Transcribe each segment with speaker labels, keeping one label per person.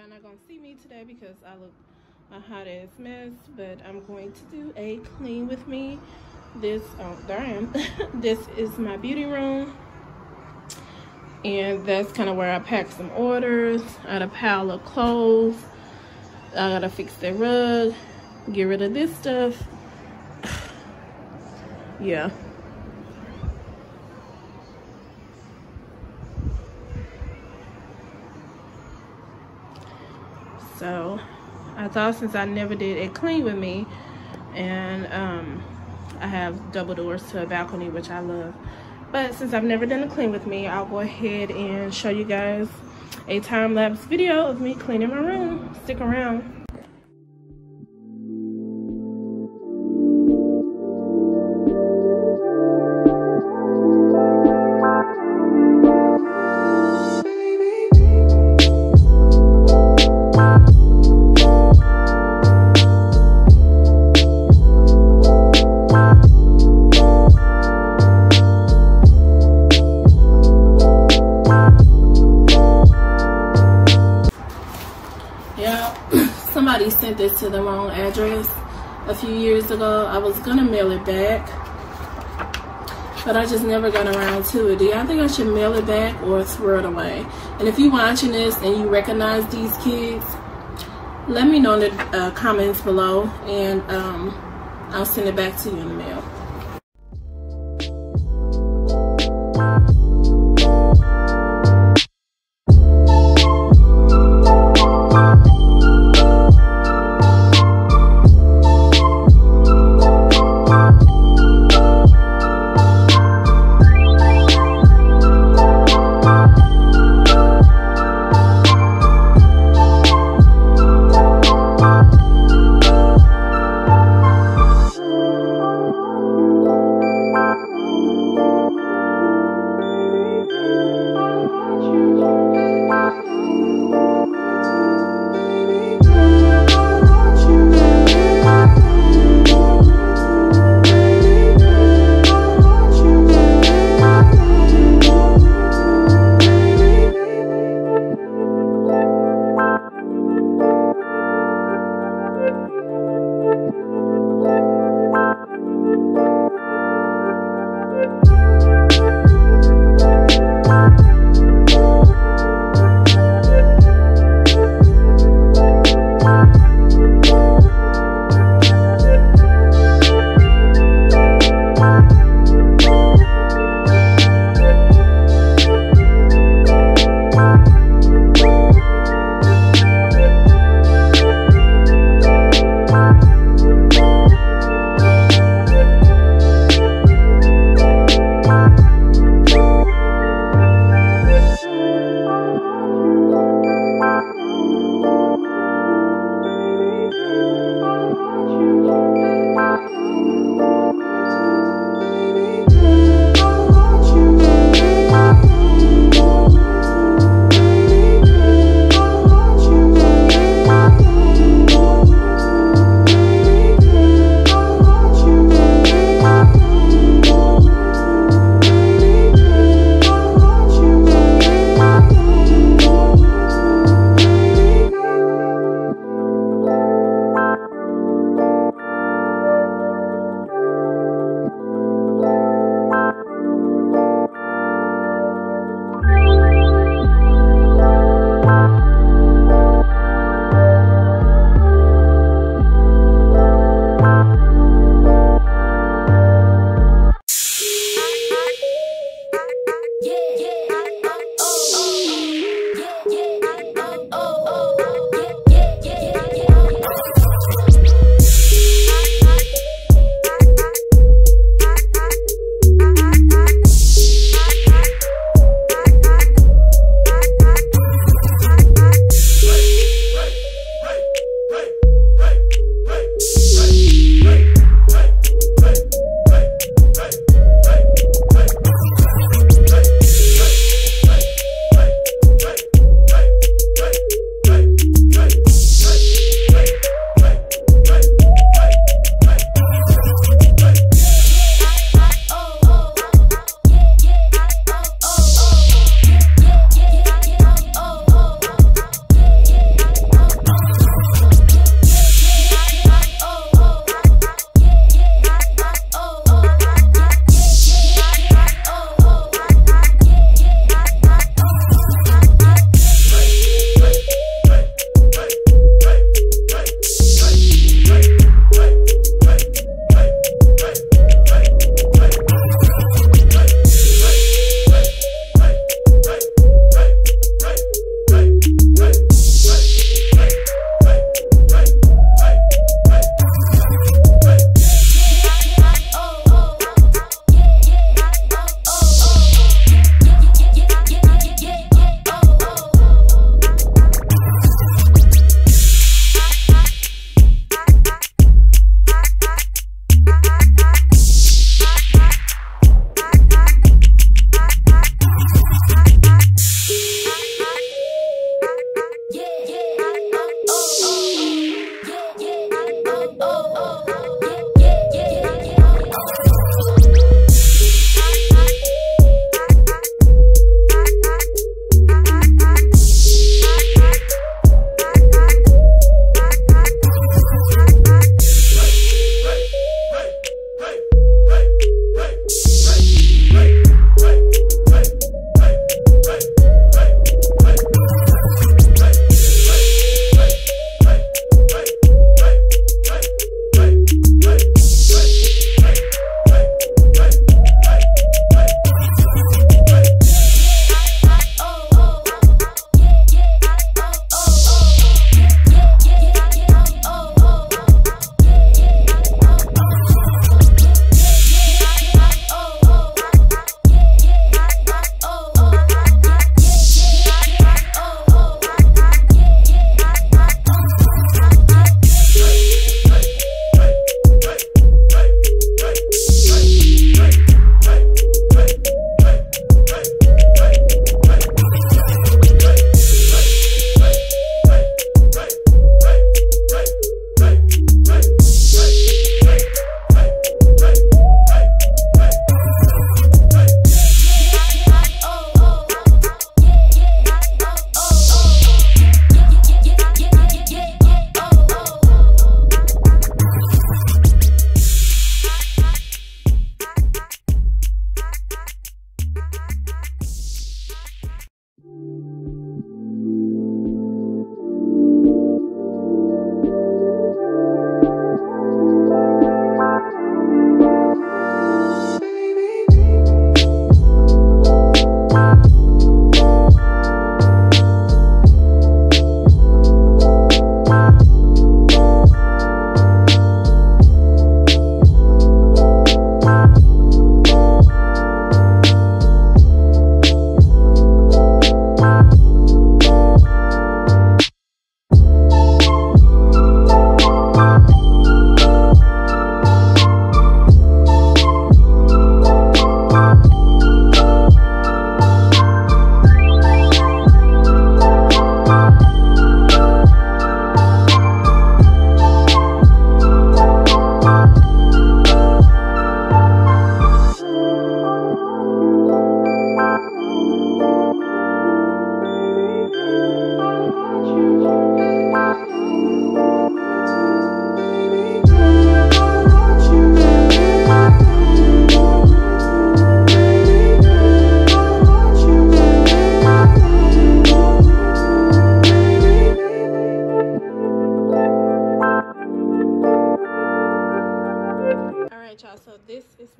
Speaker 1: y'all not gonna see me today because I look a hot ass mess, but I'm going to do a clean with me. This, oh, there I am. This is my beauty room, and that's kind of where I pack some orders. I had a pile of clothes. I gotta fix the rug, get rid of this stuff. Yeah. So I thought, since I never did a clean with me, and I have double doors to a balcony, which I love, but since I've never done a clean with me, I'll go ahead and show you guys a time-lapse video of me cleaning my room. Stick around. Somebody sent this to the wrong address a few years ago. I was gonna mail it back, but I just never got around to it. Do y'all think I should mail it back or throw it away? And if you're watching this and you recognize these kids, let me know in the comments below, and I'll send it back to you in the mail.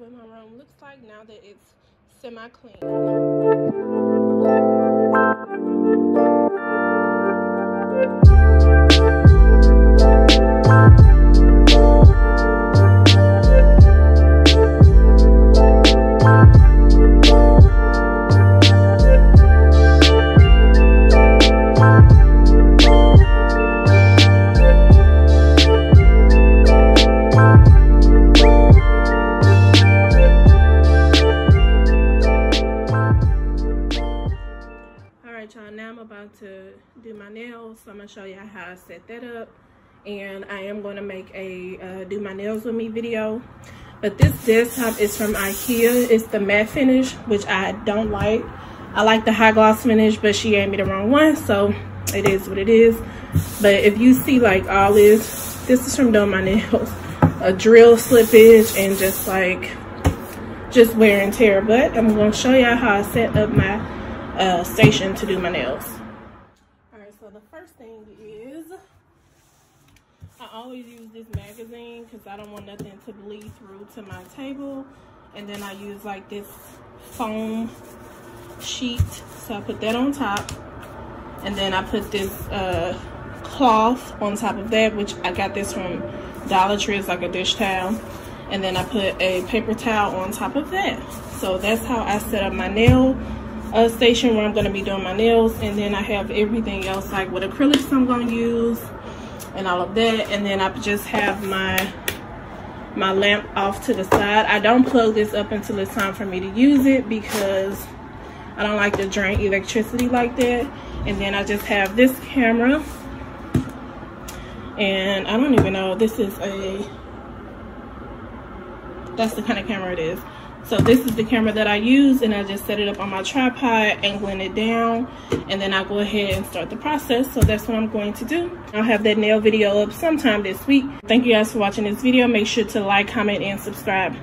Speaker 1: what my room looks like now that it's semi-clean. Now I'm about to do my nails, so I'm gonna show you how I set that up, and I am going to make a do my nails with me video. But this desktop is from IKEA. It's the matte finish, which I don't like. I like the high gloss finish, but she gave me the wrong one, so it is what it is. But if you see like all this is from doing my nails, a drill slippage and just wear and tear. But I'm gonna show you how I set up my station to do my nails. All right, so the first thing is I always use this magazine because I don't want nothing to bleed through to my table. And then I use like this foam sheet, so I put that on top, and then I put this cloth on top of that, which I got this from Dollar Tree. It's like a dish towel, and then I put a paper towel on top of that. So that's how I set up my nail station where I'm going to be doing my nails. And then I have everything else, like what acrylics I'm going to use and all of that. And then I just have my lamp off to the side. I don't plug this up until it's time for me to use it because I don't like to drain electricity like that. And then I just have this camera, and I don't even know, that's the kind of camera it is. So this is the camera that I use, and I just set it up on my tripod, angling it down, and then I'll go ahead and start the process. So that's what I'm going to do. I'll have that nail video up sometime this week. Thank you guys for watching this video. Make sure to like, comment, and subscribe.